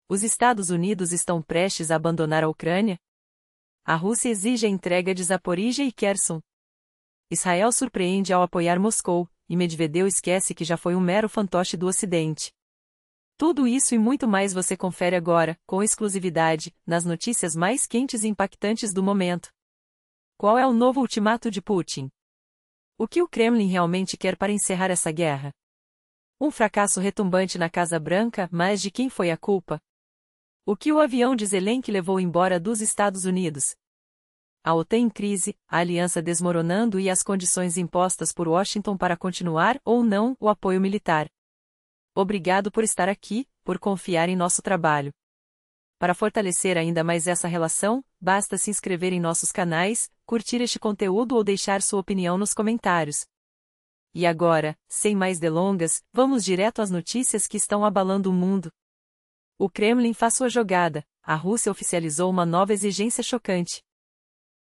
Os Estados Unidos estão prestes a abandonar a Ucrânia? A Rússia exige a entrega de Zaporíjia e Kherson. Israel surpreende ao apoiar Moscou, e Medvedev esquece que já foi um mero fantoche do Ocidente. Tudo isso e muito mais você confere agora, com exclusividade, nas notícias mais quentes e impactantes do momento. Qual é o novo ultimato de Putin? O que o Kremlin realmente quer para encerrar essa guerra? Um fracasso retumbante na Casa Branca, mas de quem foi a culpa? O que o avião de Zelensky levou embora dos Estados Unidos? A OTAN em crise, a aliança desmoronando e as condições impostas por Washington para continuar ou não o apoio militar. Obrigado por estar aqui, por confiar em nosso trabalho. Para fortalecer ainda mais essa relação, basta se inscrever em nossos canais, curtir este conteúdo ou deixar sua opinião nos comentários. E agora, sem mais delongas, vamos direto às notícias que estão abalando o mundo. O Kremlin faz sua jogada, a Rússia oficializou uma nova exigência chocante.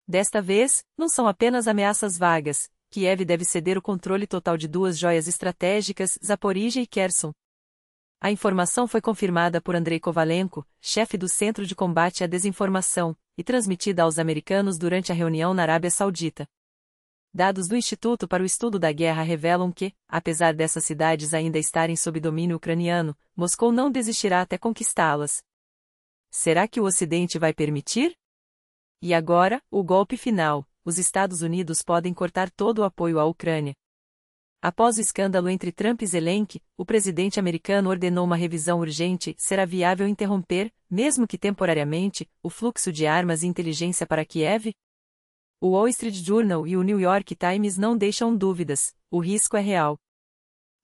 Desta vez, não são apenas ameaças vagas, Kiev deve ceder o controle total de duas joias estratégicas, Zaporíjia e Kherson. A informação foi confirmada por Andrei Kovalenko, chefe do Centro de Combate à Desinformação, e transmitida aos americanos durante a reunião na Arábia Saudita. Dados do Instituto para o Estudo da Guerra revelam que, apesar dessas cidades ainda estarem sob domínio ucraniano, Moscou não desistirá até conquistá-las. Será que o Ocidente vai permitir? E agora, o golpe final: os Estados Unidos podem cortar todo o apoio à Ucrânia. Após o escândalo entre Trump e Zelensky, o presidente americano ordenou uma revisão urgente. Será viável interromper, mesmo que temporariamente, o fluxo de armas e inteligência para Kiev? O Wall Street Journal e o New York Times não deixam dúvidas: o risco é real.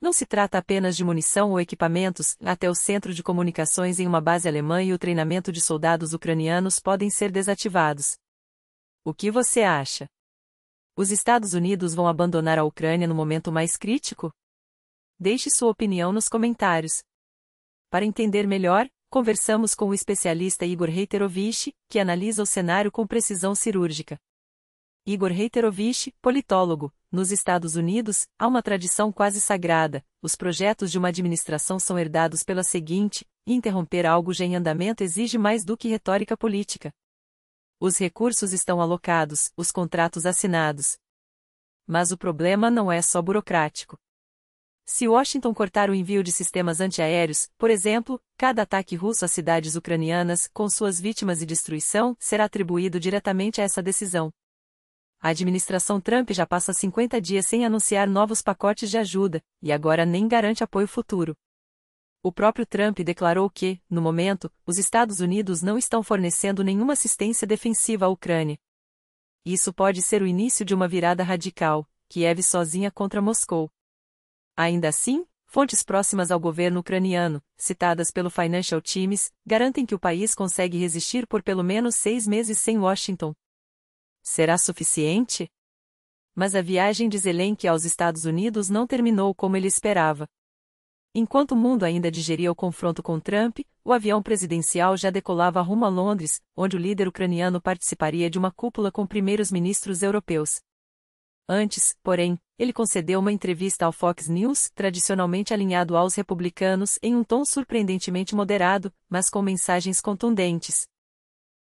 Não se trata apenas de munição ou equipamentos, até o centro de comunicações em uma base alemã e o treinamento de soldados ucranianos podem ser desativados. O que você acha? Os Estados Unidos vão abandonar a Ucrânia no momento mais crítico? Deixe sua opinião nos comentários. Para entender melhor, conversamos com o especialista Igor Reiterovich, que analisa o cenário com precisão cirúrgica. Igor Reiterovich, politólogo. Nos Estados Unidos, há uma tradição quase sagrada: os projetos de uma administração são herdados pela seguinte, e interromper algo já em andamento exige mais do que retórica política. Os recursos estão alocados, os contratos assinados. Mas o problema não é só burocrático. Se Washington cortar o envio de sistemas antiaéreos, por exemplo, cada ataque russo às cidades ucranianas, com suas vítimas e destruição, será atribuído diretamente a essa decisão. A administração Trump já passa 50 dias sem anunciar novos pacotes de ajuda, e agora nem garante apoio futuro. O próprio Trump declarou que, no momento, os Estados Unidos não estão fornecendo nenhuma assistência defensiva à Ucrânia. Isso pode ser o início de uma virada radical: Kiev sozinha contra Moscou. Ainda assim, fontes próximas ao governo ucraniano, citadas pelo Financial Times, garantem que o país consegue resistir por pelo menos 6 meses sem Washington. Será suficiente? Mas a viagem de Zelensky aos Estados Unidos não terminou como ele esperava. Enquanto o mundo ainda digeria o confronto com Trump, o avião presidencial já decolava rumo a Londres, onde o líder ucraniano participaria de uma cúpula com primeiros ministros europeus. Antes, porém, ele concedeu uma entrevista ao Fox News, tradicionalmente alinhado aos republicanos, em um tom surpreendentemente moderado, mas com mensagens contundentes.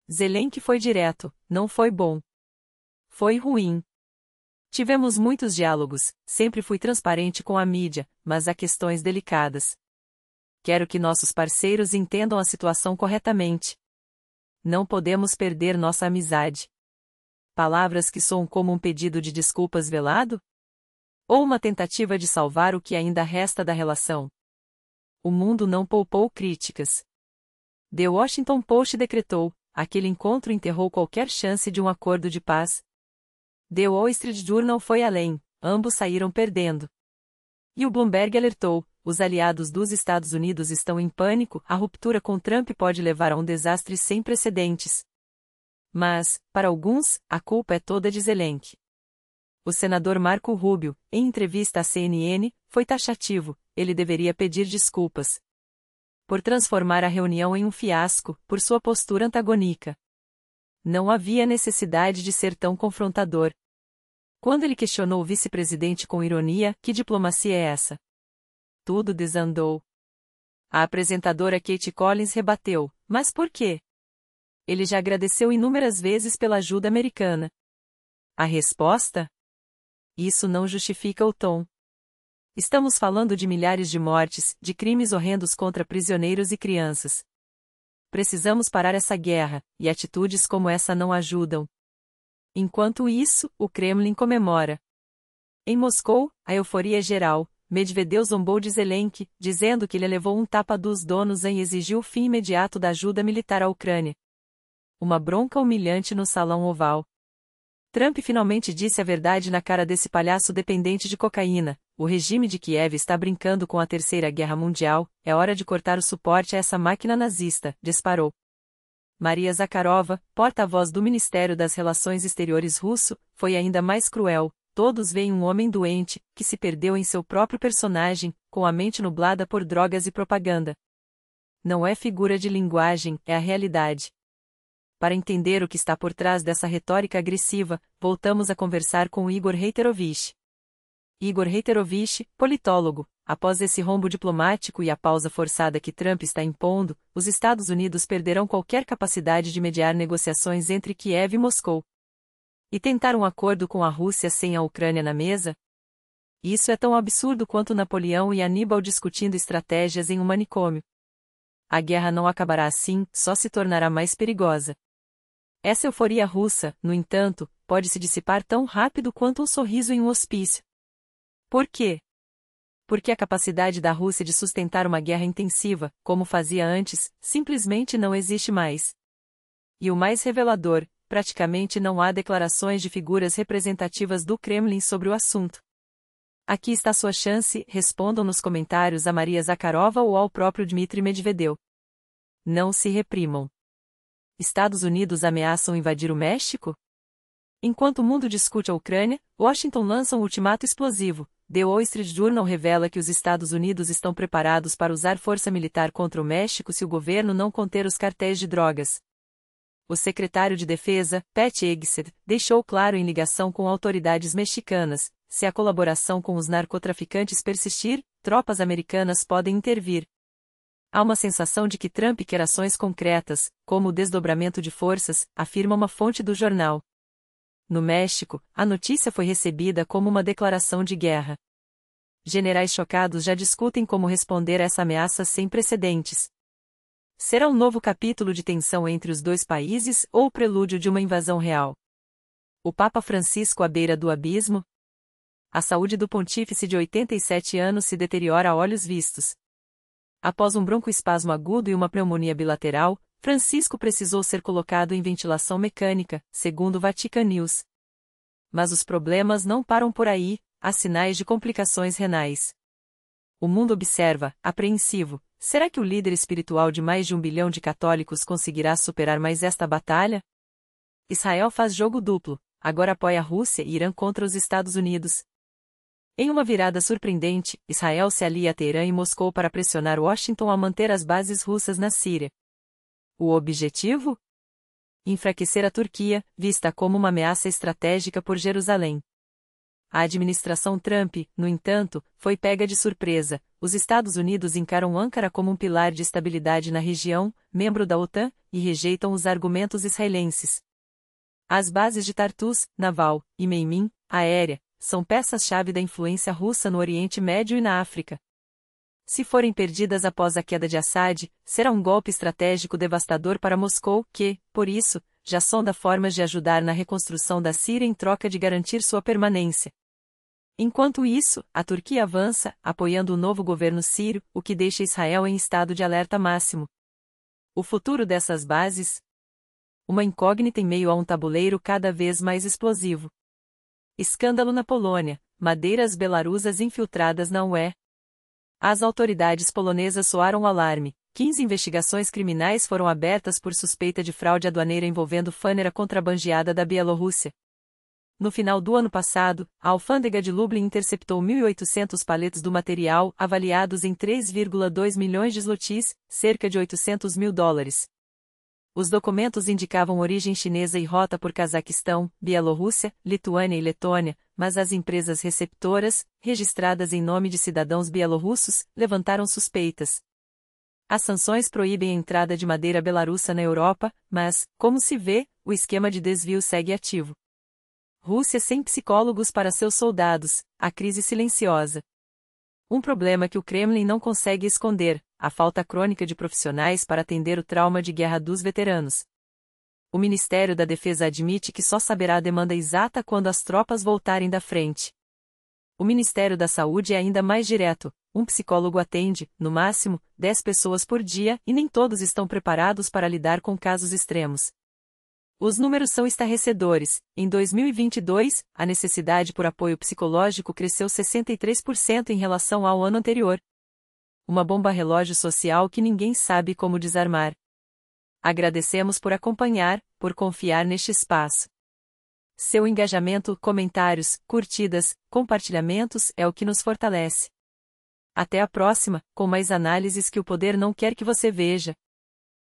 Zelensky foi direto: não foi bom. Foi ruim. Tivemos muitos diálogos, sempre fui transparente com a mídia, mas há questões delicadas. Quero que nossos parceiros entendam a situação corretamente. Não podemos perder nossa amizade. Palavras que soam como um pedido de desculpas velado? Ou uma tentativa de salvar o que ainda resta da relação? O mundo não poupou críticas. The Washington Post decretou: aquele encontro enterrou qualquer chance de um acordo de paz. The Wall Street Journal foi além: ambos saíram perdendo. E o Bloomberg alertou: os aliados dos Estados Unidos estão em pânico, a ruptura com Trump pode levar a um desastre sem precedentes. Mas, para alguns, a culpa é toda de Zelensky. O senador Marco Rubio, em entrevista à CNN, foi taxativo: ele deveria pedir desculpas por transformar a reunião em um fiasco, por sua postura antagônica. Não havia necessidade de ser tão confrontador. Quando ele questionou o vice-presidente com ironia: que diplomacia é essa? Tudo desandou. A apresentadora Katie Collins rebateu, mas por quê? Ele já agradeceu inúmeras vezes pela ajuda americana. A resposta? Isso não justifica o tom. Estamos falando de milhares de mortes, de crimes horrendos contra prisioneiros e crianças. Precisamos parar essa guerra, e atitudes como essa não ajudam. Enquanto isso, o Kremlin comemora. Em Moscou, a euforia é geral. Medvedev zombou de Zelensky, dizendo que ele levou um tapa dos donos e exigiu o fim imediato da ajuda militar à Ucrânia. Uma bronca humilhante no Salão Oval. Trump finalmente disse a verdade na cara desse palhaço dependente de cocaína. O regime de Kiev está brincando com a Terceira Guerra Mundial, é hora de cortar o suporte a essa máquina nazista, disparou. Maria Zakharova, porta-voz do Ministério das Relações Exteriores russo, foi ainda mais cruel. Todos veem um homem doente, que se perdeu em seu próprio personagem, com a mente nublada por drogas e propaganda. Não é figura de linguagem, é a realidade. Para entender o que está por trás dessa retórica agressiva, voltamos a conversar com Igor Reiterovich. Igor Reiterovich, politólogo, após esse rombo diplomático e a pausa forçada que Trump está impondo, os Estados Unidos perderão qualquer capacidade de mediar negociações entre Kiev e Moscou. E tentar um acordo com a Rússia sem a Ucrânia na mesa? Isso é tão absurdo quanto Napoleão e Aníbal discutindo estratégias em um manicômio. A guerra não acabará assim, só se tornará mais perigosa. Essa euforia russa, no entanto, pode se dissipar tão rápido quanto um sorriso em um hospício. Por quê? Porque a capacidade da Rússia de sustentar uma guerra intensiva, como fazia antes, simplesmente não existe mais. E o mais revelador, praticamente não há declarações de figuras representativas do Kremlin sobre o assunto. Aqui está sua chance, respondam nos comentários a Maria Zakharova ou ao próprio Dmitry Medvedev. Não se reprimam. Estados Unidos ameaçam invadir o México? Enquanto o mundo discute a Ucrânia, Washington lança um ultimato explosivo. The Wall Street Journal revela que os Estados Unidos estão preparados para usar força militar contra o México se o governo não conter os cartéis de drogas. O secretário de Defesa, Pete Hegseth, deixou claro em ligação com autoridades mexicanas, se a colaboração com os narcotraficantes persistir, tropas americanas podem intervir. Há uma sensação de que Trump quer ações concretas, como o desdobramento de forças, afirma uma fonte do jornal. No México, a notícia foi recebida como uma declaração de guerra. Generais chocados já discutem como responder a essa ameaça sem precedentes. Será um novo capítulo de tensão entre os dois países ou o prelúdio de uma invasão real? O Papa Francisco à beira do abismo? A saúde do pontífice de 87 anos se deteriora a olhos vistos. Após um broncoespasmo agudo e uma pneumonia bilateral, Francisco precisou ser colocado em ventilação mecânica, segundo o Vatican News. Mas os problemas não param por aí, há sinais de complicações renais. O mundo observa, apreensivo. Será que o líder espiritual de mais de 1 bilhão de católicos conseguirá superar mais esta batalha? Israel faz jogo duplo, agora apoia a Rússia e Irã contra os Estados Unidos. Em uma virada surpreendente, Israel se alia a Teherã e Moscou para pressionar Washington a manter as bases russas na Síria. O objetivo? Enfraquecer a Turquia, vista como uma ameaça estratégica por Jerusalém. A administração Trump, no entanto, foi pega de surpresa. Os Estados Unidos encaram Ankara como um pilar de estabilidade na região, membro da OTAN, e rejeitam os argumentos israelenses. As bases de Tartus, naval, e Meimin, aérea, são peças-chave da influência russa no Oriente Médio e na África. Se forem perdidas após a queda de Assad, será um golpe estratégico devastador para Moscou que, por isso, já sonda formas de ajudar na reconstrução da Síria em troca de garantir sua permanência. Enquanto isso, a Turquia avança, apoiando o novo governo sírio, o que deixa Israel em estado de alerta máximo. O futuro dessas bases? Uma incógnita em meio a um tabuleiro cada vez mais explosivo. Escândalo na Polônia, madeiras belarusas infiltradas na UE. As autoridades polonesas soaram o alarme. 15 investigações criminais foram abertas por suspeita de fraude aduaneira envolvendo fânera contrabandeada da Bielorrússia. No final do ano passado, a alfândega de Lublin interceptou 1.800 paletes do material, avaliados em 3,2 milhões de zlotys, cerca de $800 mil. Os documentos indicavam origem chinesa e rota por Cazaquistão, Bielorrússia, Lituânia e Letônia, mas as empresas receptoras, registradas em nome de cidadãos bielorrussos, levantaram suspeitas. As sanções proíbem a entrada de madeira belarussa na Europa, mas, como se vê, o esquema de desvio segue ativo. Rússia sem psicólogos para seus soldados, a crise silenciosa. Um problema que o Kremlin não consegue esconder, a falta crônica de profissionais para atender o trauma de guerra dos veteranos. O Ministério da Defesa admite que só saberá a demanda exata quando as tropas voltarem da frente. O Ministério da Saúde é ainda mais direto. Um psicólogo atende, no máximo, 10 pessoas por dia e nem todos estão preparados para lidar com casos extremos. Os números são estarrecedores. Em 2022, a necessidade por apoio psicológico cresceu 63% em relação ao ano anterior. Uma bomba relógio social que ninguém sabe como desarmar. Agradecemos por acompanhar, por confiar neste espaço. Seu engajamento, comentários, curtidas, compartilhamentos é o que nos fortalece. Até a próxima, com mais análises que o poder não quer que você veja.